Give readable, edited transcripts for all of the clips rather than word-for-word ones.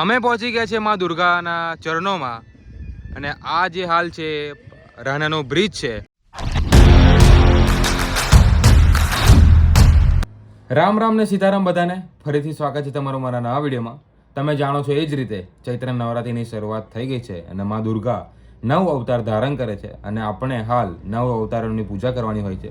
અમે પહોંચી ગયા છે માં દુર્ગાના ચરણોમાં અને આ જે હાલ છે રાણાનો બ્રિજ છે. રામ રામ ને સીતારામ બધાને. ફરીથી સ્વાગત છે તમારું મારા નવા વિડીયોમાં. તમે જાણો છો એ જ રીતે ચૈત્ર નવરાત્રિની શરૂઆત થઈ ગઈ છે અને માં દુર્ગા 9 અવતાર ધારણ કરે છે અને આપણે હાલ 9 અવતારોની પૂજા કરવાની હોય છે.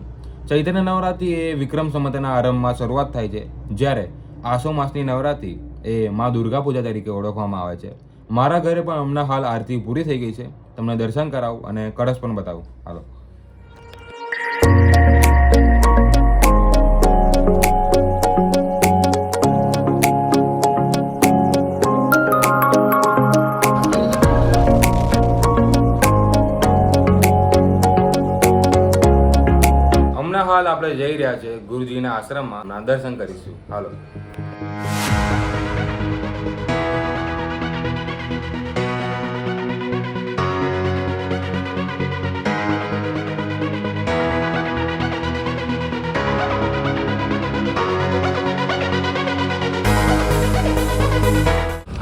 ચૈત્ર નવરાત્રિ એ વિક્રમ સંવતના આરંભમાં શરૂઆત થાય છે, જ્યારે આસો માસની નવરાત્રિ એ માં દુર્ગા પૂજા તરીકે ઓળખવામાં આવે છે. મારા ઘરે પણ હમણાં હાલ આરતી પૂરી થઈ ગઈ છે. તમને દર્શન કરાવું અને કળશ પણ બતાવું. હાલો. હમણાં હાલ આપણે જઈ રહ્યા છે ગુરુજીના આશ્રમમાં દર્શન કરીશું. હાલો.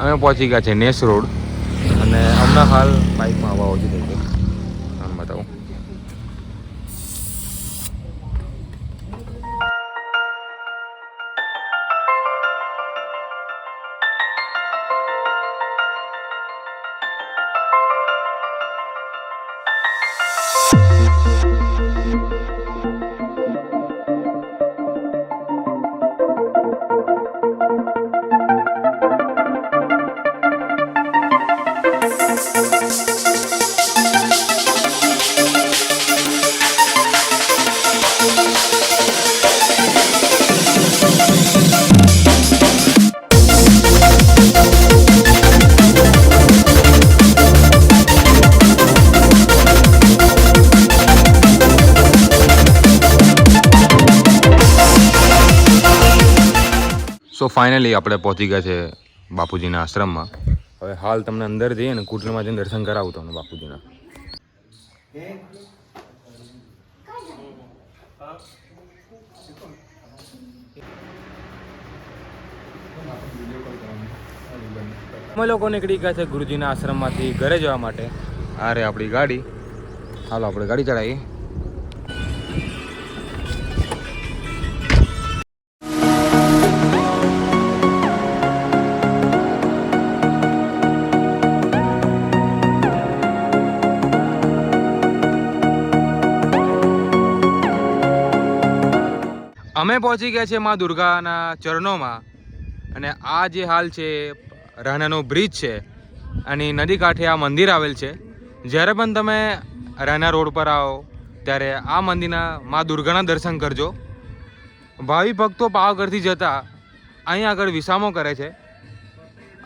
અમે પહોંચી ગયા છે નેસ રોડ અને હમણાં હાલ બાઇકમાં હવા ઓછી થઈ ગઈ. આમ બતાવું. સો ફાઇનલી આપણે પહોંચી ગયા છે બાપુજીના આશ્રમમાં. હવે હાલ તમને અંદર જઈએ ને કુટરમાં જઈને દર્શન કરાવું તમને બાપુજીના. અમે લોકો નીકળી ગયા છે ગુરુજીના આશ્રમમાંથી ઘરે જવા માટે. આ રે આપણી ગાડી. હાલો આપણે ગાડી ચડાવીએ. અમે પહોંચી ગયા છે માં દુર્ગાના ચરણોમાં અને આ જે હાલ છે રાણાનો બ્રિજ છે. અને નદી કાંઠે આ મંદિર આવેલ છે. જ્યારે પણ તમે રાણા રોડ પર આવો ત્યારે આ મંદિરના માં દુર્ગાના દર્શન કરજો. ભાવિ ભક્તો પાવાગઢથી જતા અહીં આગળ વિસામો કરે છે.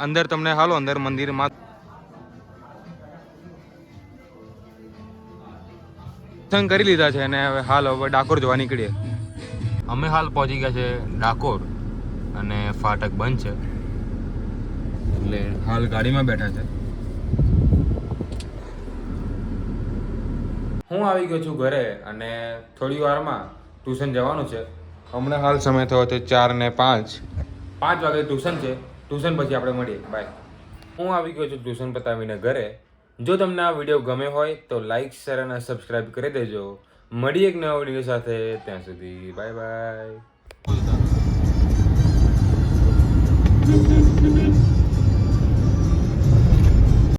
અંદર તમને હાલો અંદર મંદિરમાં દર્શન કરી લીધા છે અને હવે હાલ હવે ડાકોર જવા નીકળીએ. અમે હાલ પહોંચી ગયા છે ડાકોર અને ફાટક બંધ છે એટલે હાલ ગાડીમાં બેઠા છે. હું આવી ગયો છું ઘરે અને થોડી વારમાં ટ્યુશન જવાનું છે. હમણાં હાલ સમય થયો છે 4:05. 5 વાગે ટ્યુશન છે. ટ્યુશન પછી આપણે મળીએ. બાય. હું આવી ગયો છું ટ્યુશન પતાવીને ઘરે. જો તમને આ વિડીયો ગમે હોય તો લાઈક, શેર અને સબસ્ક્રાઈબ કરી દેજો. મળીએ એક નવા વિડીયો સાથે. ત્યાં સુધી બાય બાય.